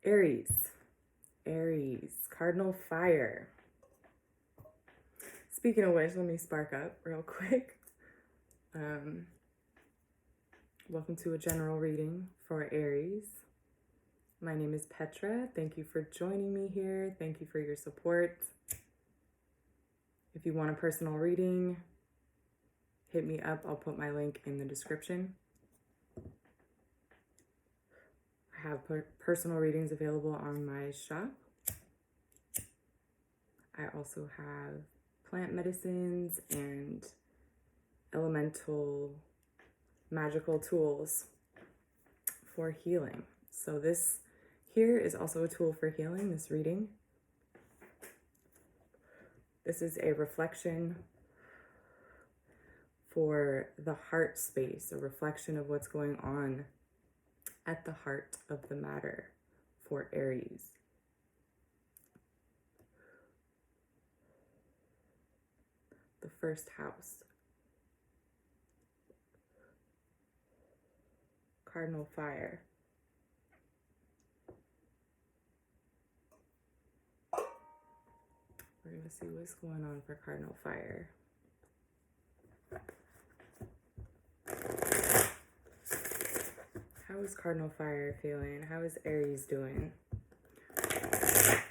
Aries, cardinal fire. Speaking of which, let me spark up real quick. Welcome to a general reading for Aries. My name is Petra. Thank you for joining me here. Thank you for your support. If you want a personal reading, hit me up. I'll put my link in the description. I have personal readings available on my shop. I also have plant medicines and elemental magical tools for healing. So this here is also a tool for healing, this reading. This is a reflection for the heart space, a reflection of what's going on at the heart of the matter for Aries. The first house. Cardinal fire. We're going to see what's going on for cardinal fire. How is cardinal fire feeling? How is Aries doing?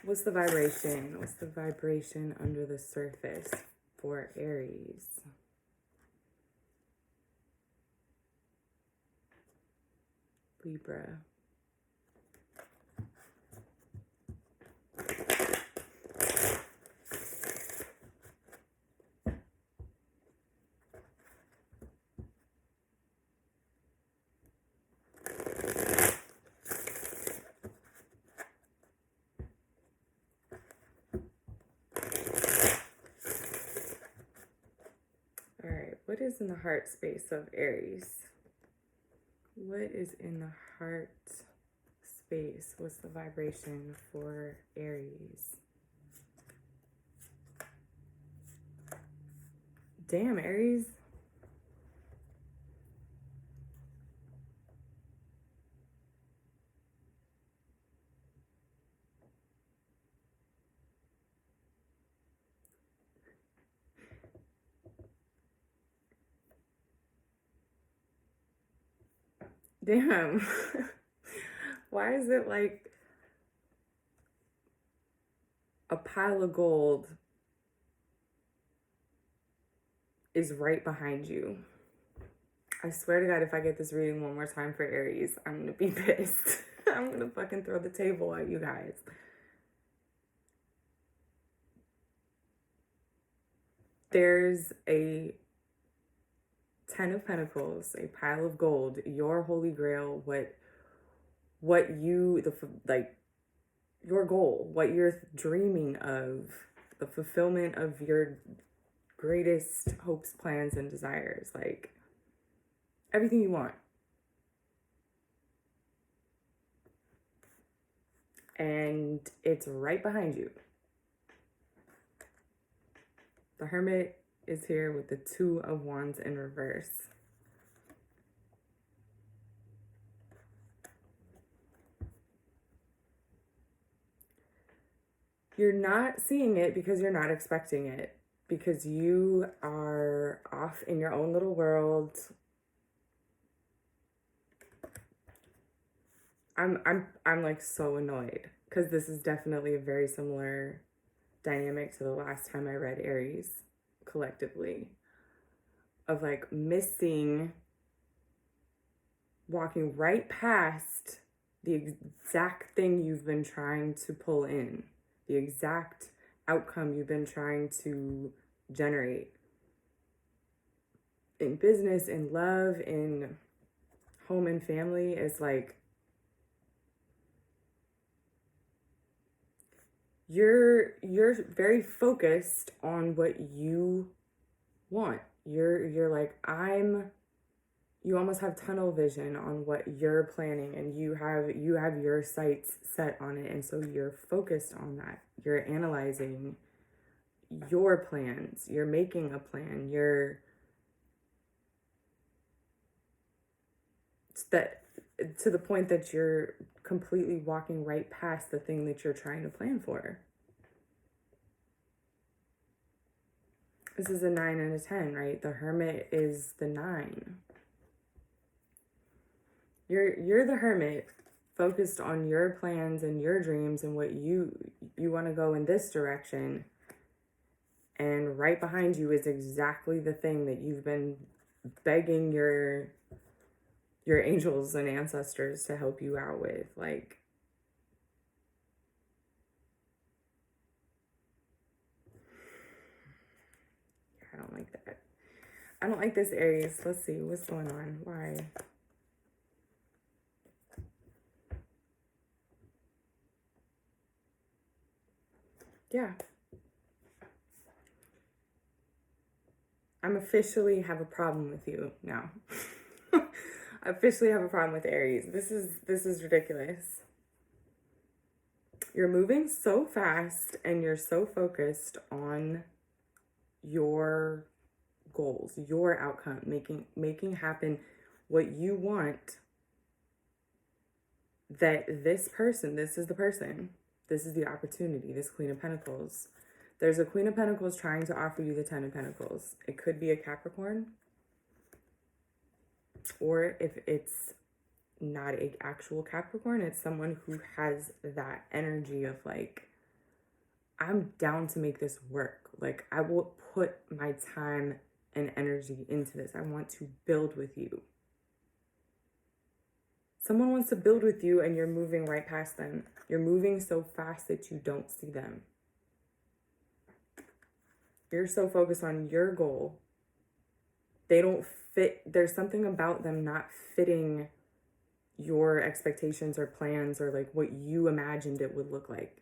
What's the vibration? What's the vibration under the surface for Aries? Libra. All right, what is in the heart space of Aries? What is in the heart space? What's the vibration for Aries? Damn, Aries. Damn. Why is it like a pile of gold is right behind you? I swear to God, if I get this reading one more time for Aries, I'm gonna be pissed. I'm gonna fucking throw the table at you guys. There's a 10 of Pentacles, a pile of gold, your holy grail, what you, your goal, what you're dreaming of, the fulfillment of your greatest hopes, plans, and desires, like everything you want. And it's right behind you. The Hermit is here with the 2 of Wands in reverse. You're not seeing it because you're not expecting it, because you are off in your own little world. I'm like so annoyed because this is definitely a very similar dynamic to the last time I read Aries collectively, of like missing, walking right past the exact thing you've been trying to pull in, the exact outcome you've been trying to generate in business, in love, in home and family. Is like you're very focused on what you want. You're like, you almost have tunnel vision on what you're planning, and you have your sights set on it, and so you're focused on that. You're analyzing your plans, you're making a plan, you're that to the point that you're completely walking right past the thing that you're trying to plan for. This is a 9 and a 10, right? The Hermit is the 9. You're the Hermit, focused on your plans and your dreams and what you want to go in this direction. And right behind you is exactly the thing that you've been begging your angels and ancestors to help you out with. Like, I don't like that. I don't like this, Aries. Let's see what's going on. Why? Yeah. I'm officially have a problem with you now. I officially have a problem with Aries. This is ridiculous. You're moving so fast and you're so focused on your goals, your outcome, making happen what you want, that this person, this is the person, this is the opportunity, this Queen of Pentacles. There's a Queen of Pentacles trying to offer you the 10 of Pentacles. It could be a Capricorn, or if it's not an actual Capricorn, it's someone who has that energy of like, I'm down to make this work. Like, I will put my time and energy into this. I want to build with you. Someone wants to build with you and you're moving right past them. You're moving so fast that you don't see them. You're so focused on your goal. They don't fit. There's something about them not fitting your expectations or plans or like what you imagined it would look like.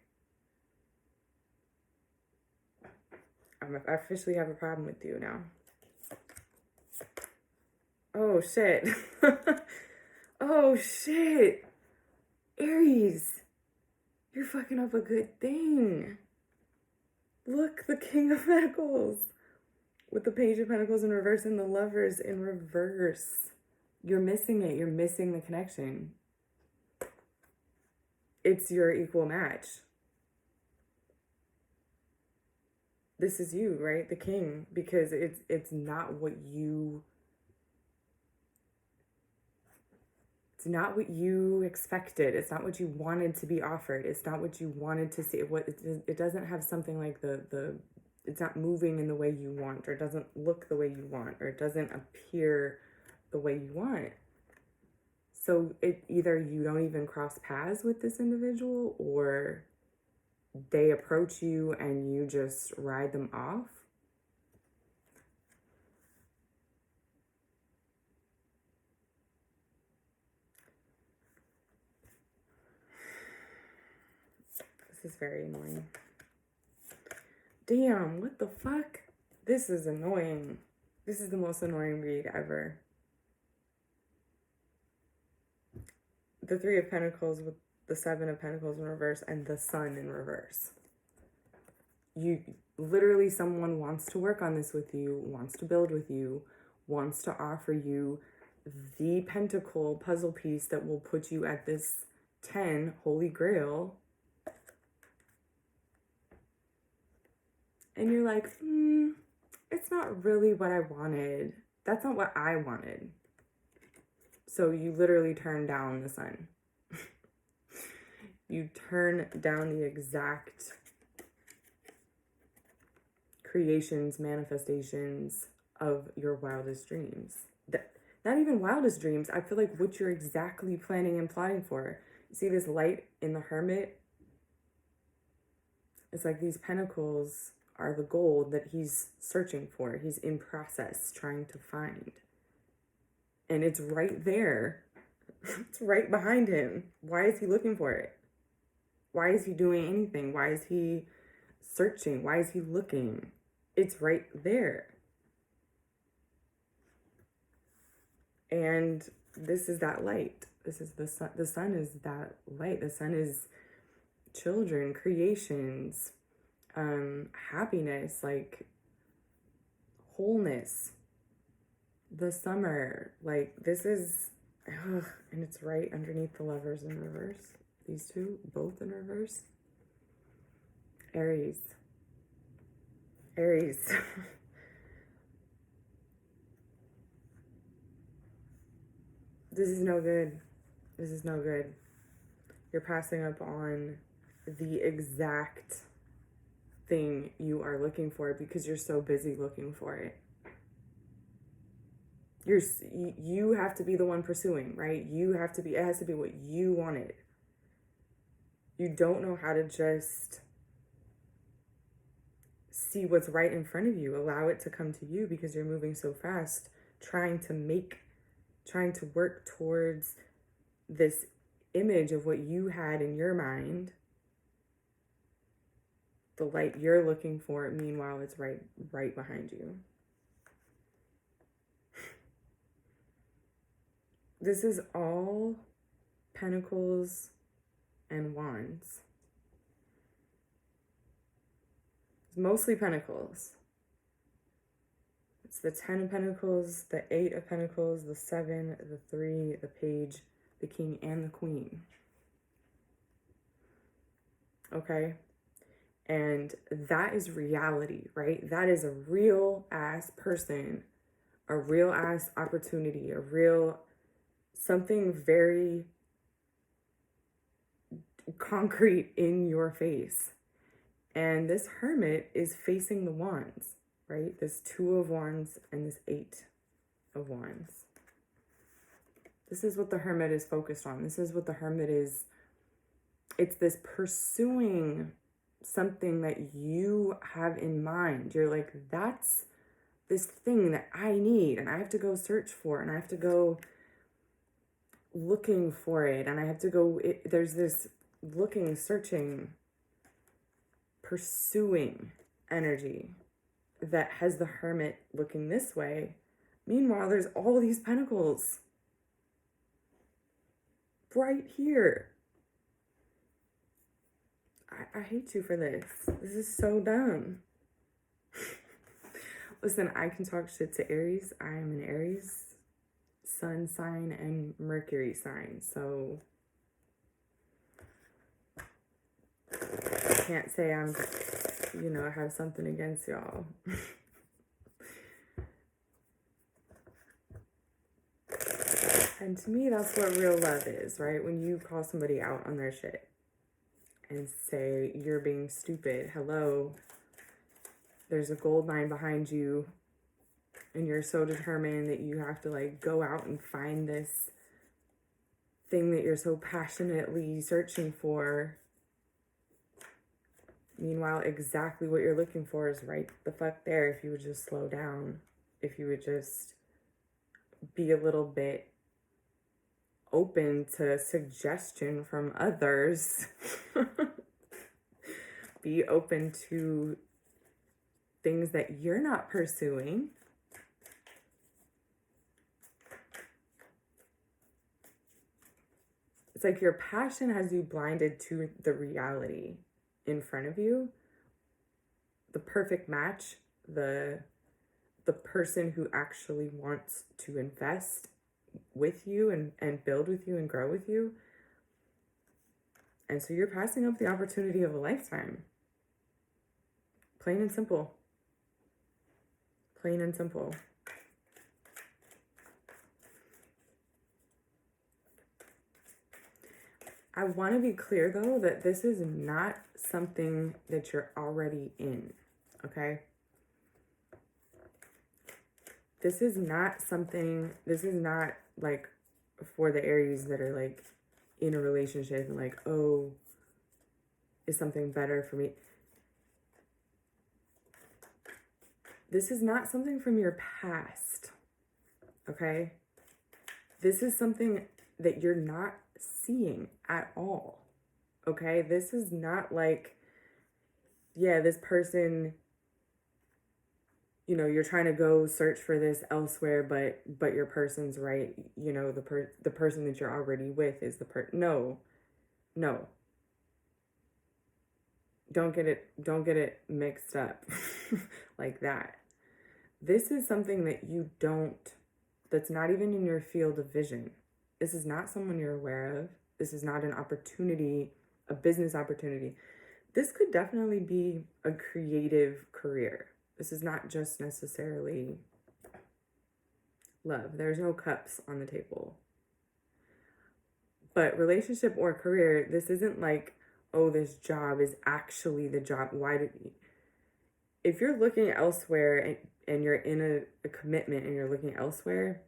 I officially have a problem with you now. Oh, shit. Oh, shit. Aries, you're fucking up a good thing. Look, the King of Pentacles with the Page of Pentacles in reverse and the Lovers in reverse. You're missing it. You're missing the connection. It's your equal match. This is you, right? The King, because it's not what you... It's not what you expected. It's not what you wanted to be offered. It's not what you wanted to see. It doesn't have something like it's not moving in the way you want, or it doesn't look the way you want, or it doesn't appear the way you want. So either you don't even cross paths with this individual, or they approach you and you just ride them off. This is very annoying. Damn, what the fuck? This is annoying. This is the most annoying read ever. The Three of Pentacles with the Seven of Pentacles in reverse and the Sun in reverse. You literally, someone wants to work on this with you, wants to build with you, wants to offer you the Pentacle puzzle piece that will put you at this 10 Holy Grail. And you're like, it's not really what I wanted. That's not what I wanted. So you literally turn down the Sun. You turn down the exact creations, manifestations of your wildest dreams. Not even wildest dreams. I feel like what you're exactly planning and plotting for. You see this light in the Hermit? It's like these pentacles are the gold that he's searching for. He's in process trying to find. And it's right there. It's right behind him. Why is he looking for it? Why is he doing anything? Why is he searching? Why is he looking? It's right there. And this is that light. This is the sun. The sun is that light. The sun is children, creations, happiness, like wholeness, the summer. Like, this is Ugh, and it's right underneath the Lovers in reverse. These two, both in reverse. Aries. Aries. This is no good. This is no good. You're passing up on the exact thing you are looking for because you're so busy looking for it. You have to be the one pursuing, right? You have to be, it has to be what you wanted. You don't know how to just see what's right in front of you. Allow it to come to you because you're moving so fast, trying to work towards this image of what you had in your mind, the light you're looking for. Meanwhile, it's right behind you. This is all pentacles and wands. It's mostly pentacles. It's the 10 of pentacles, the 8 of pentacles, the 7, the 3, the page, the king, and the queen. Okay? And that is reality, right? That is a real ass person, a real ass opportunity, a real something very concrete in your face. And this hermit is facing the wands, right? This 2 of wands and this 8 of wands. This is what the hermit is focused on. This is what the hermit is. It's this pursuing something that you have in mind. You're like, that's this thing that I need, and I have to go search for, and I have to go looking for it, and I have to go, there's this looking, searching, pursuing energy that has the hermit looking this way. Meanwhile, there's all these pentacles right here. I hate you for this. This is so dumb. Listen, I can talk shit to Aries. I am an Aries sun sign and Mercury sign, so I can't say I'm, I have something against y'all. And to me, that's what real love is, right? When you call somebody out on their shit and say, you're being stupid. Hello, there's a gold mine behind you, and you're so determined that you have to like go out and find this thing that you're so passionately searching for. Meanwhile, exactly what you're looking for is right the fuck there. If you would just slow down, if you would just be a little bit open to suggestion from others, be open to things that you're not pursuing. It's like your passion has you blinded to the reality in front of you. The perfect match, the person who actually wants to invest with you and build with you and grow with you. And so you're passing up the opportunity of a lifetime. Plain and simple. Plain and simple. I want to be clear, though, that this is not something that you're already in, okay? This is not like for the Aries that are like in a relationship and like, oh, is something better for me? This is not something from your past, okay? This is something that you're not seeing at all, okay? This is not like, yeah, this person, you're trying to go search for this elsewhere, but your person's right, the person that you're already with is no. Don't get it mixed up like that. This is something that that's not even in your field of vision. This is not someone you're aware of. This is not an opportunity, a business opportunity. This could definitely be a creative career. This is not just necessarily love. There's no cups on the table. But relationship or career, this isn't like, oh, this job is actually the job. If you're looking elsewhere and you're in a commitment and you're looking elsewhere,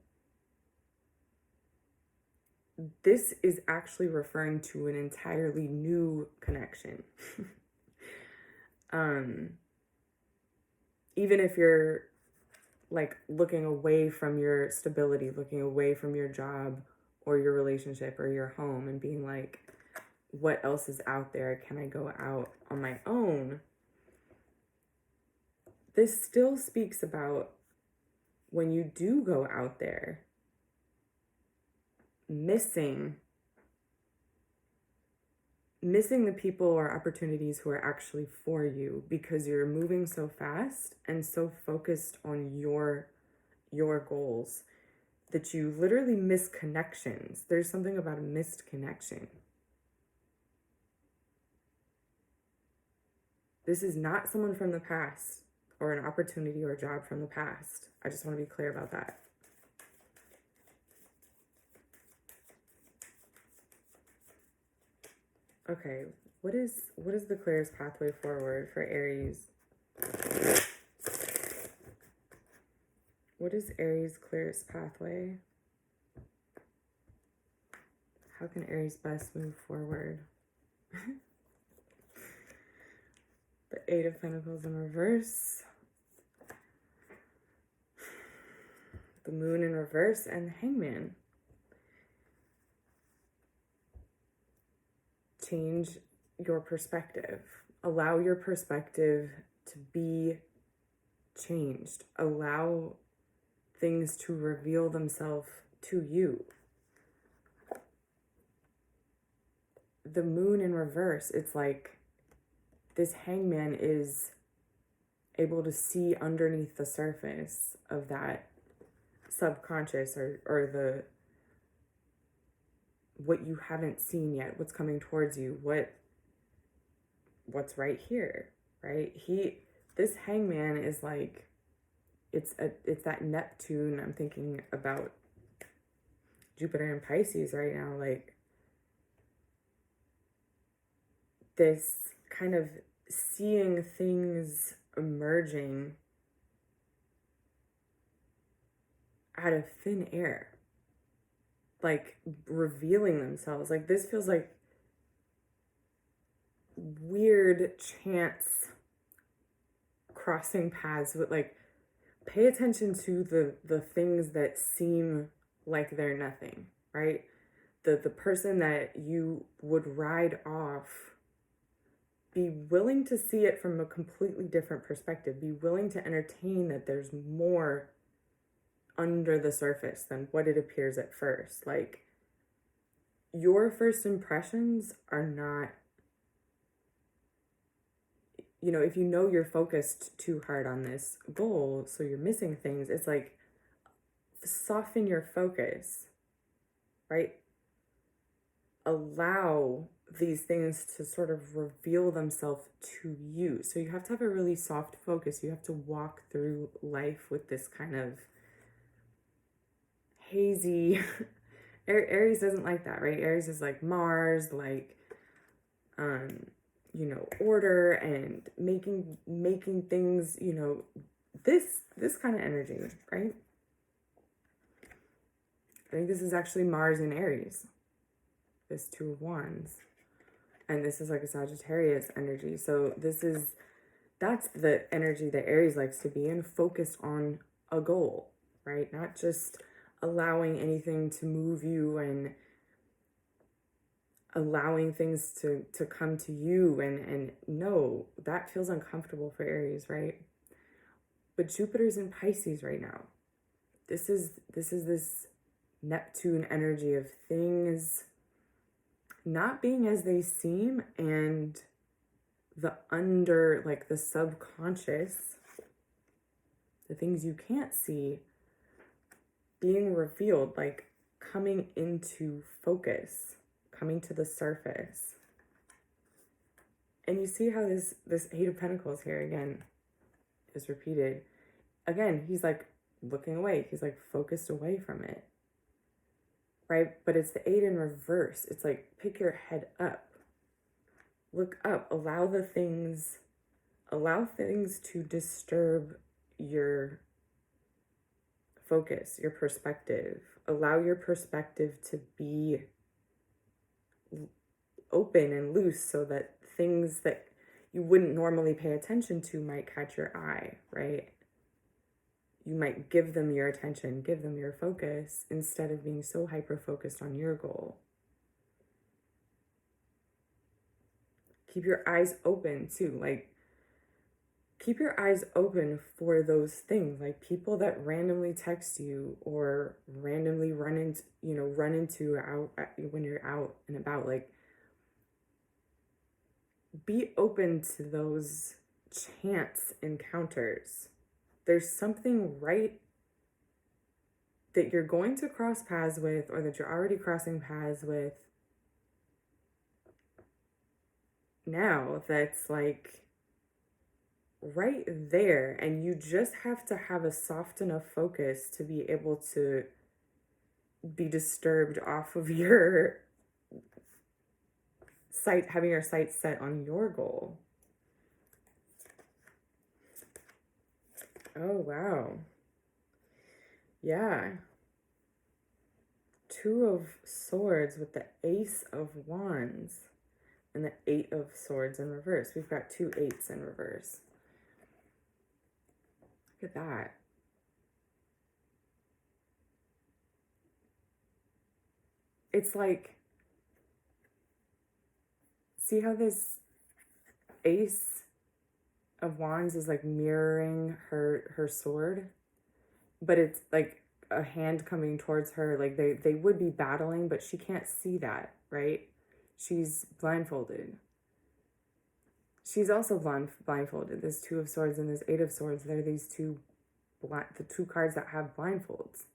this is actually referring to an entirely new connection. Even if you're like looking away from your stability, looking away from your job or your relationship or your home and being like, what else is out there? Can I go out on my own? This still speaks about when you do go out there, missing the people or opportunities who are actually for you because you're moving so fast and so focused on your goals that you literally miss connections. There's something about a missed connection. This is not someone from the past or an opportunity or a job from the past. I just want to be clear about that. Okay, what is the clearest pathway forward for Aries? What is Aries' clearest pathway? How can Aries best move forward? The Eight of Pentacles in reverse. The Moon in reverse and the Hangman. Change your perspective. Allow your perspective to be changed. Allow things to reveal themselves to you. The Moon in reverse, it's like this Hangman is able to see underneath the surface of that subconscious or the what you haven't seen yet, what's coming towards you, what's right here, right? This Hangman is like, it's that Neptune. I'm thinking about Jupiter and Pisces right now, like this kind of seeing things emerging out of thin air, like revealing themselves. Like this feels like weird chance crossing paths with, like, pay attention to the things that seem like they're nothing, right? The person that you would ride off, be willing to see it from a completely different perspective. Be willing to entertain that there's more under the surface than what it appears at first. Like, your first impressions are not, you know, if you know you're focused too hard on this goal, so you're missing things, it's like, soften your focus, right? Allow these things to sort of reveal themselves to you. So you have to have a really soft focus. You have to walk through life with this kind of hazy Aries doesn't like that, right? Aries is like Mars, like you know, order and making things, you know, this kind of energy, right? I think this is actually Mars in Aries, this Two of Wands, and this is like a Sagittarius energy. So that's the energy that Aries likes to be in, focused on a goal, right? Not just allowing anything to move you and allowing things to come to you, and no, that feels uncomfortable for Aries, right? But Jupiter's in Pisces right now. This is this Neptune energy of things not being as they seem, and the under, like the subconscious, the things you can't see being revealed, like coming into focus, coming to the surface. And you see how this Eight of Pentacles here again is repeated. Again, he's like looking away. He's like focused away from it. Right? But it's the 8 in reverse. It's like, pick your head up. Look up. Allow things to disturb your focus, your perspective. Allow your perspective to be open and loose so that things that you wouldn't normally pay attention to might catch your eye, right? You might give them your attention, give them your focus, instead of being so hyper-focused on your goal. Keep your eyes open too. Like, keep your eyes open for those things, like people that randomly text you or randomly run into out when you're out and about. Like, be open to those chance encounters. There's something right that you're going to cross paths with, or that you're already crossing paths with now, that's like right there, and you just have to have a soft enough focus to be able to be disturbed off of your sight, having your sights set on your goal. Oh, wow. Yeah. 2 of Swords with the Ace of Wands and the 8 of Swords in reverse. We've got 2 8s in reverse. Look at that. It's like, see how this Ace of Wands is like mirroring her sword, but it's like a hand coming towards her. Like they would be battling, but she can't see that, right? She's blindfolded. She's also blindfolded. This 2 of Swords and this 8 of Swords, they're these the 2 cards that have blindfolds.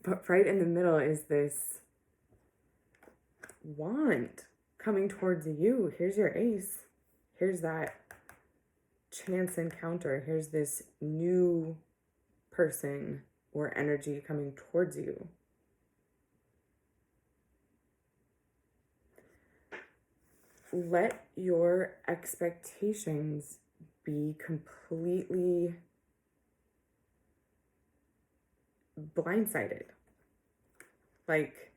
But right in the middle is this wand coming towards you. Here's your ace. Here's that chance encounter. Here's this new person or energy coming towards you. Let your expectations be completely blindsided. Like,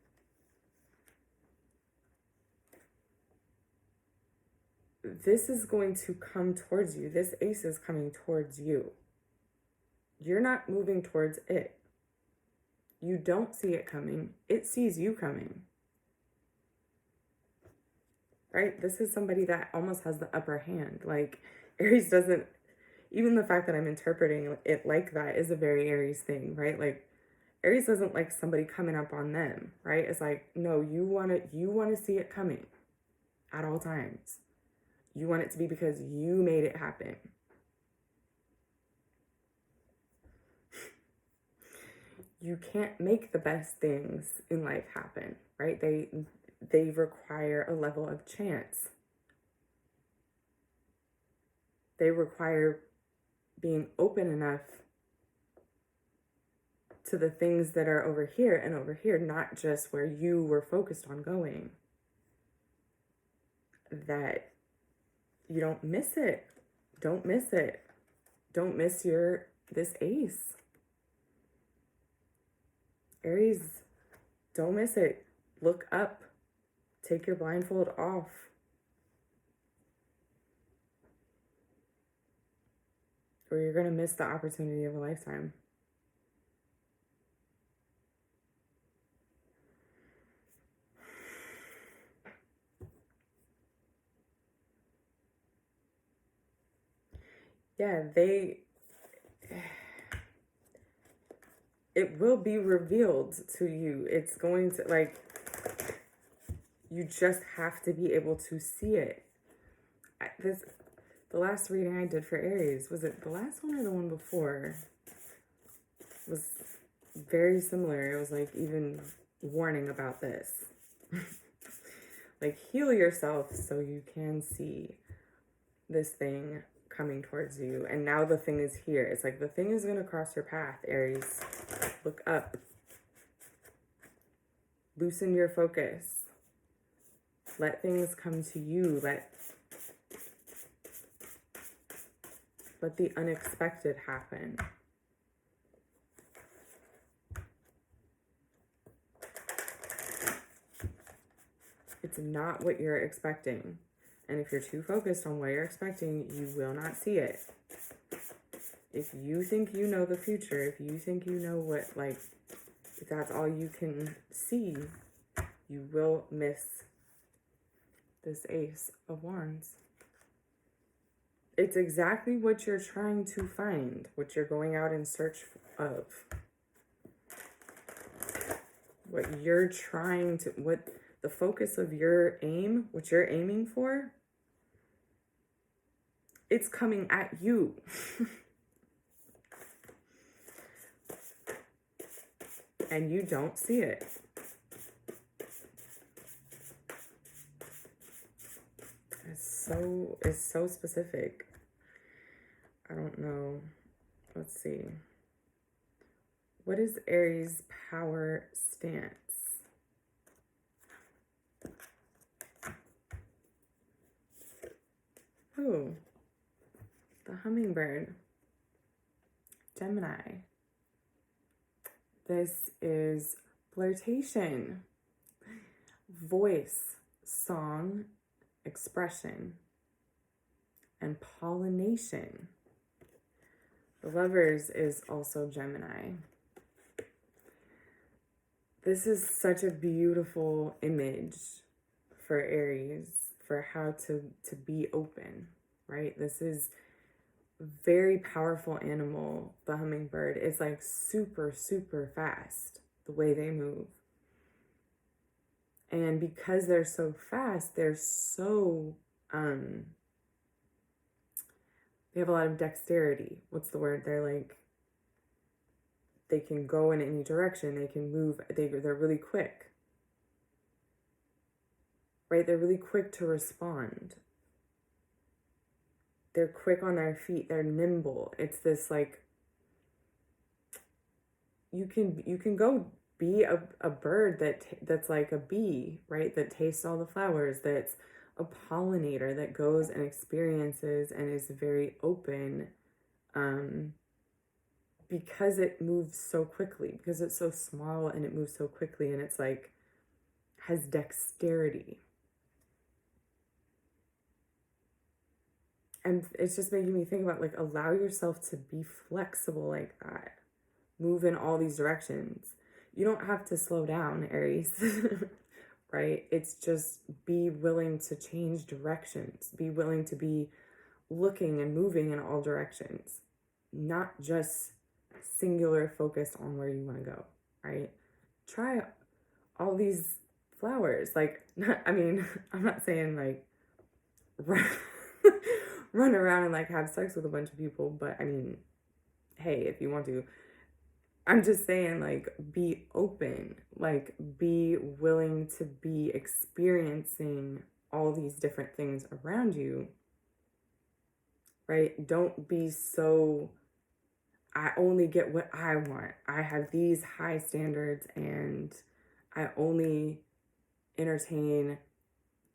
this is going to come towards you. This ace is coming towards you. You're not moving towards it. You don't see it coming. It sees you coming. Right? This is somebody that almost has the upper hand. Like, Aries doesn't, even the fact that I'm interpreting it like that is a very Aries thing, right? Like, Aries doesn't like somebody coming up on them, right? It's like, no, you want to see it coming at all times. You want it to be because you made it happen. You can't make the best things in life happen, right? They require a level of chance. They require being open enough to the things that are over here and over here, not just where you were focused on going. That you don't miss it. Don't miss it. Don't miss this ace. Aries, don't miss it. Look up. Take your blindfold off. Or you're going to miss the opportunity of a lifetime. Yeah, it will be revealed to you. It's going to, like, you just have to be able to see it. The last reading I did for Aries, was it the last one or the one before? Was very similar. It was like even warning about this. Like, heal yourself so you can see this thing coming towards you. And now the thing is here. It's like the thing is going to cross your path, Aries. Look up. Loosen your focus. Let things come to you. Let the unexpected happen. It's not what you're expecting. And if you're too focused on what you're expecting, you will not see it. If you think you know the future, if you think you know what, like, if that's all you can see, you will miss this Ace of Wands. It's exactly what you're trying to find, what you're going out in search of. What you're trying to, what the focus of your aim, what you're aiming for, it's coming at you. And you don't see it. It's so specific. I don't know. Let's see. What is Aries' power stance? Oh, the hummingbird. Gemini. This is flirtation, voice, song, expression, and pollination. The Lovers is also Gemini. This is such a beautiful image for Aries, for how to be open, right? This is very powerful animal, the hummingbird. It's like super, super fast, the way they move. And because they're so fast, they're so, they have a lot of dexterity. What's the word? They're like, they can go in any direction. They can move. They're really quick, right? They're really quick to respond. They're quick on their feet. They're nimble. It's this like, you can go be a bird that's like a bee, right? That tastes all the flowers, that's a pollinator, that goes and experiences and is very open, because it moves so quickly, because it's so small and it moves so quickly, and it's like has dexterity. And it's just making me think about, like, allow yourself to be flexible like that. Move in all these directions. You don't have to slow down, Aries, right? It's just be willing to change directions. Be willing to be looking and moving in all directions. Not just singular focus on where you want to go, right? Try all these flowers. Like, I mean, I'm not saying like run around and like have sex with a bunch of people, but I mean, hey, if you want to. I'm just saying, like, be open, like, be willing to be experiencing all these different things around you, right? Don't be so, I only get what I want. I have these high standards and I only entertain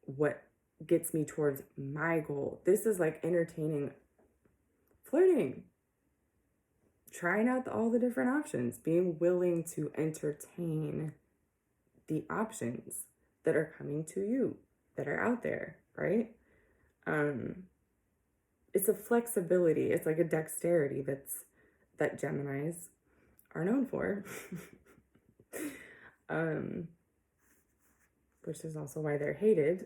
what gets me towards my goal. This is like entertaining, flirting. Trying out all the different options, being willing to entertain the options that are coming to you, that are out there, right? It's a flexibility. It's like a dexterity that Geminis are known for. Which is also why they're hated.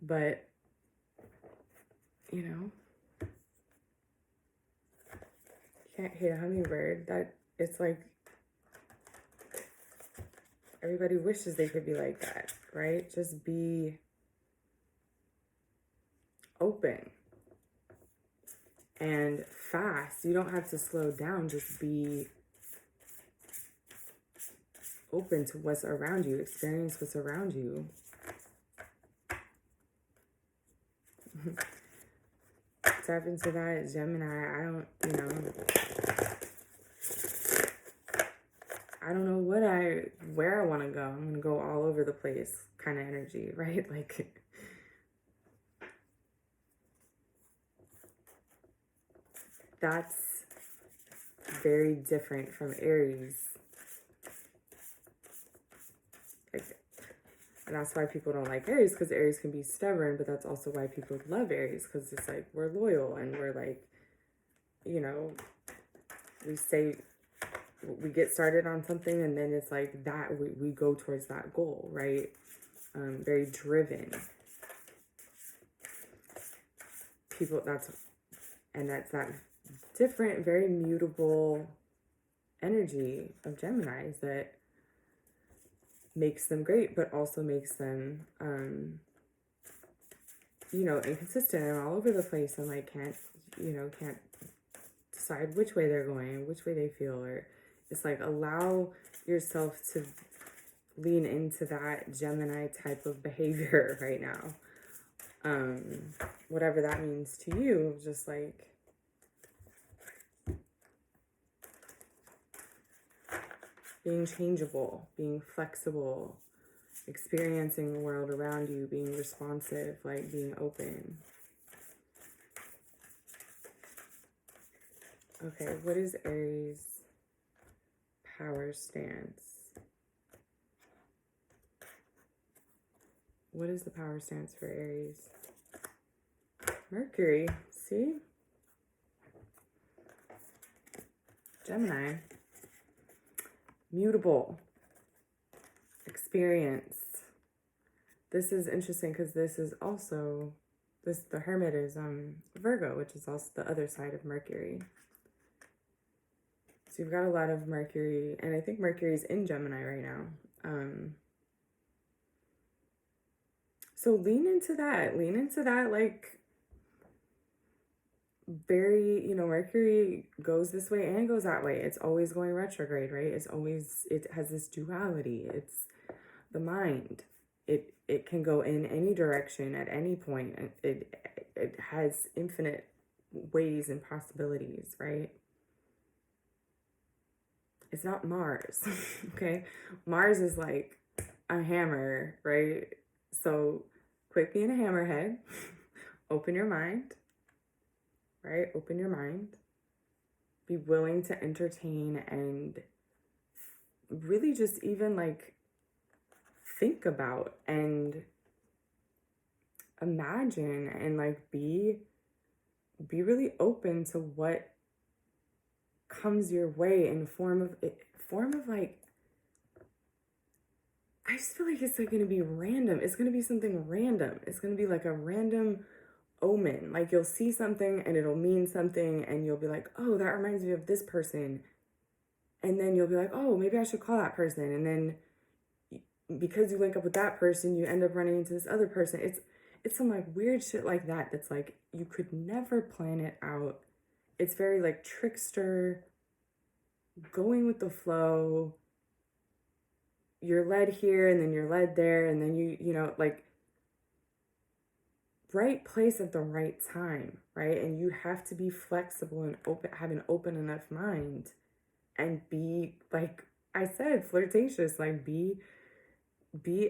But, you know, can't hate a hummingbird. That it's like everybody wishes they could be like that, right? Just be open and fast. You don't have to slow down. Just be open to what's around you, experience what's around you. Tap into that, Gemini. I don't know where I want to go. I'm going to go all over the place kind of energy, right? Like, that's very different from Aries. Like, and that's why people don't like Aries, because Aries can be stubborn, but that's also why people love Aries, because it's like, we're loyal and we're like, you know, we get started on something and then it's like that, we go towards that goal, right? Very driven. People, that's that different, very mutable energy of Geminis that makes them great, but also makes them, you know, inconsistent and all over the place, and like can't decide which way they're going, which way they feel, or it's like allow yourself to lean into that Gemini type of behavior right now. Whatever that means to you, just like being changeable, being flexible, experiencing the world around you, being responsive, like being open. Okay, what is Aries' power stance? What is the power stance for Aries? Mercury, see? Gemini. Mutable. Experience. This is interesting because this is also, the Hermit is Virgo, which is also the other side of Mercury. So you've got a lot of Mercury, and I think Mercury's in Gemini right now. So lean into that, like, very, you know, Mercury goes this way and goes that way. It's always going retrograde, right? It has this duality. It's the mind. It can go in any direction at any point. It has infinite ways and possibilities, right? It's not Mars, okay? Mars is like a hammer, right? So quit being a hammerhead. Open your mind, right? Open your mind. Be willing to entertain and really just even like think about and imagine and like be really open to what comes your way in form of like, I just feel like it's like going to be random. It's going to be something random. It's going to be like a random omen. Like you'll see something and it'll mean something and you'll be like, oh, that reminds me of this person. And then you'll be like, oh, maybe I should call that person. And then because you link up with that person, you end up running into this other person. It's some like weird shit like that. That's like, you could never plan it out. It's very like trickster, going with the flow. You're led here and then you're led there. And then you know, like right place at the right time, right? And you have to be flexible and open, have an open enough mind and be, like I said, flirtatious, like be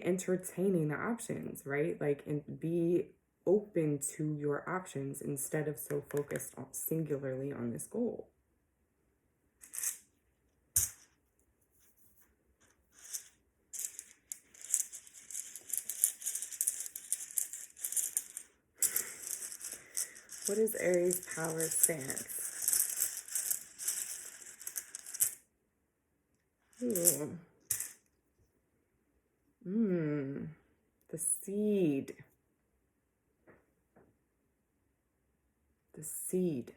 entertaining the options, right? Like, and be open to your options instead of so focused on singularly on this goal. What is Aries' power stance? Ooh. The seed. The seed.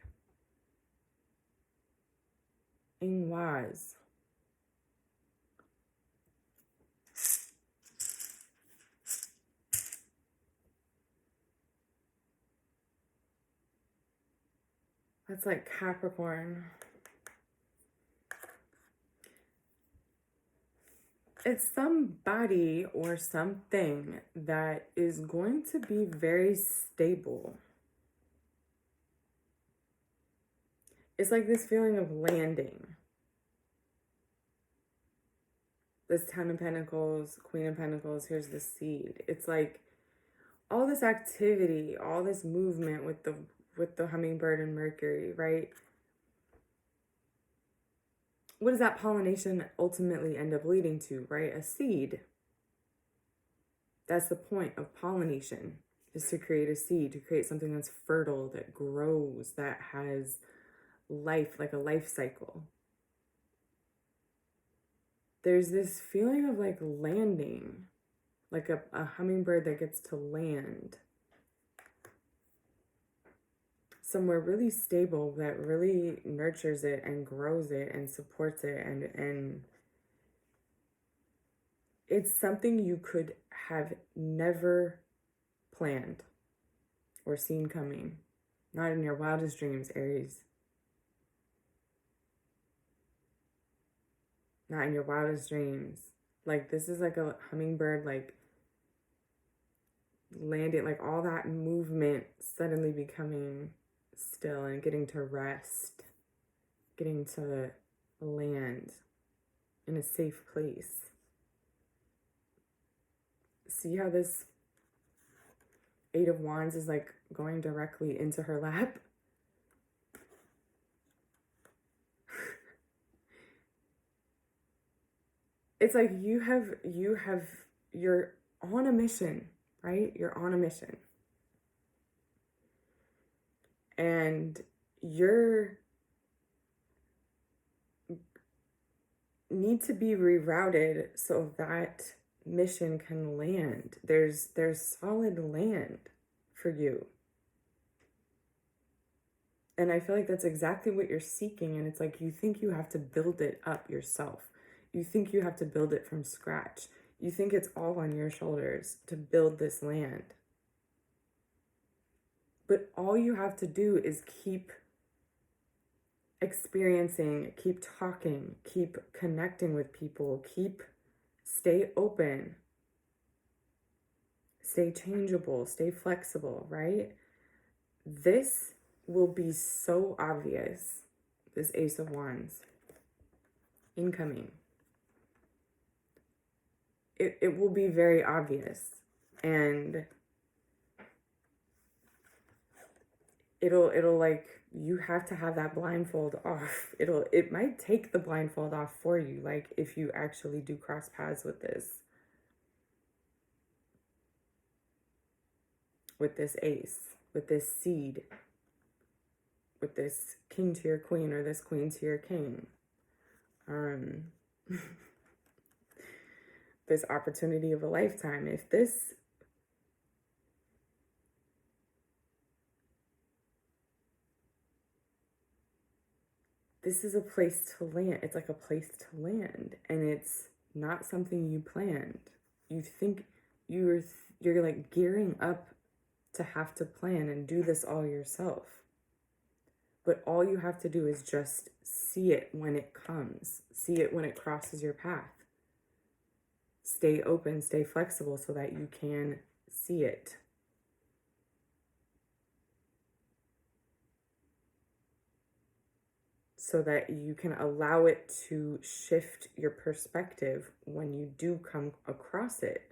In wise. That's like Capricorn. It's somebody or something that is going to be very stable. It's like this feeling of landing. This 10 of Pentacles, Queen of Pentacles, here's the seed. It's like all this activity, all this movement with the hummingbird and Mercury, right? What does that pollination ultimately end up leading to, right? A seed. That's the point of pollination, is to create a seed, to create something that's fertile, that grows, that has life, like a life cycle. There's this feeling of like landing, like a hummingbird that gets to land somewhere really stable that really nurtures it and grows it and supports it, and it's something you could have never planned or seen coming. Not in your wildest dreams, Aries. Not in your wildest dreams. Like, this is like a hummingbird, like, landing, like all that movement suddenly becoming still and getting to rest, getting to land in a safe place. See how this Eight of Wands is like going directly into her lap? It's like you're on a mission, right? You're on a mission. And you're need to be rerouted so that mission can land. There's solid land for you. And I feel like that's exactly what you're seeking. And it's like you think you have to build it up yourself. You think you have to build it from scratch. You think it's all on your shoulders to build this land. But all you have to do is keep experiencing, keep talking, keep connecting with people, stay open, stay changeable, stay flexible, right? This will be so obvious, this Ace of Wands incoming. It will be very obvious, and it'll like, you have to have that blindfold off. It might take the blindfold off for you, like if you actually do cross paths with this ace, with this seed, with this king to your queen or this queen to your king. This opportunity of a lifetime. If this is a place to land. It's like a place to land, and it's not something you planned. You think you're like gearing up to have to plan and do this all yourself. But all you have to do is just see it when it comes. See it when it crosses your path. Stay open, stay flexible so that you can see it. So that you can allow it to shift your perspective when you do come across it.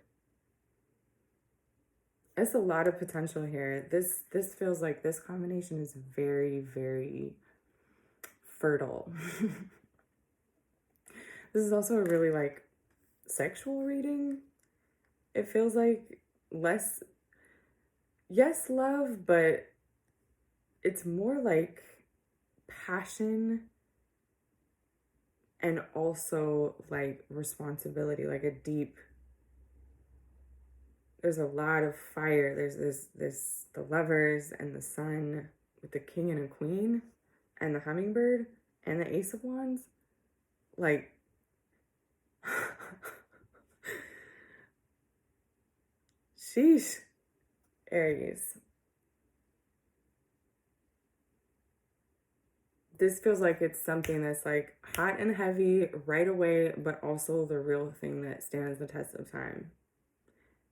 There's a lot of potential here. This feels like this combination is very, very fertile. This is also a really like sexual reading. It feels like less, yes, love, but it's more like passion and also like responsibility, like a deep, there's a lot of fire. There's this the lovers and the sun with the king and a queen and the hummingbird and the Ace of Wands. Like, sheesh, Aries. this feels like it's something that's like hot and heavy right away, but also the real thing that stands the test of time.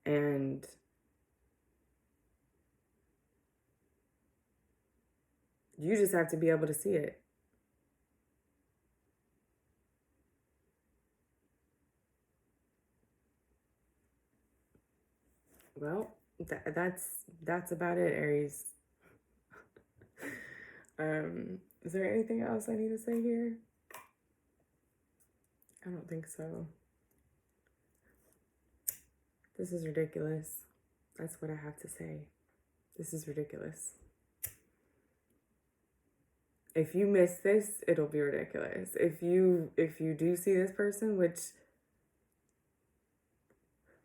And you just have to be able to see it. Well, that's about it, Aries. Is there anything else I need to say here? I don't think so. This is ridiculous. That's what I have to say. This is ridiculous. If you miss this, it'll be ridiculous. If you do see this person, which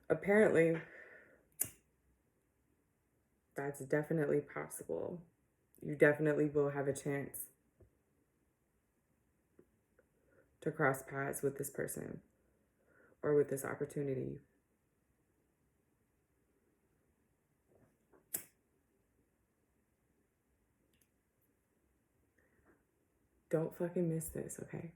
apparently that's definitely possible, you definitely will have a chance to cross paths with this person or with this opportunity. Don't fucking miss this, okay?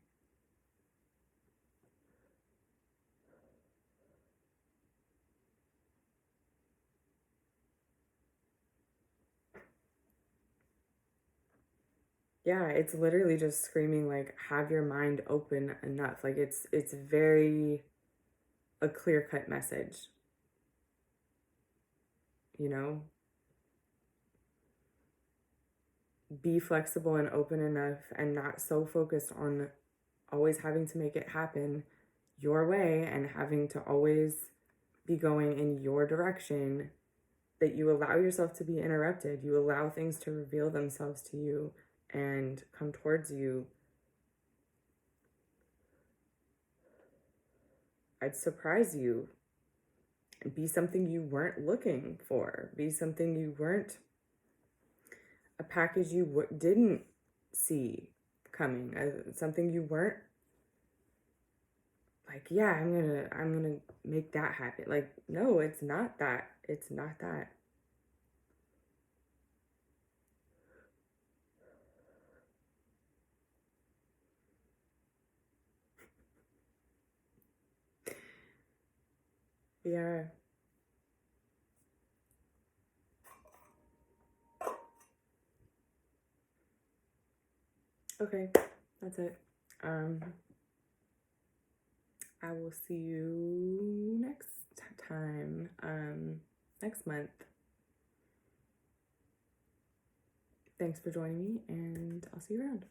Yeah, it's literally just screaming like have your mind open enough. Like it's very a clear-cut message. You know? Be flexible and open enough and not so focused on always having to make it happen your way and having to always be going in your direction that you allow yourself to be interrupted. You allow things to reveal themselves to you and come towards you. I'd surprise you and be something you weren't looking for, be something you weren't, a package you didn't see coming, something you weren't like, yeah, I'm gonna make that happen. Like, no, it's not that. It's not that. Yeah. Okay, that's it. I will see you next time, next month. Thanks for joining me, and I'll see you around.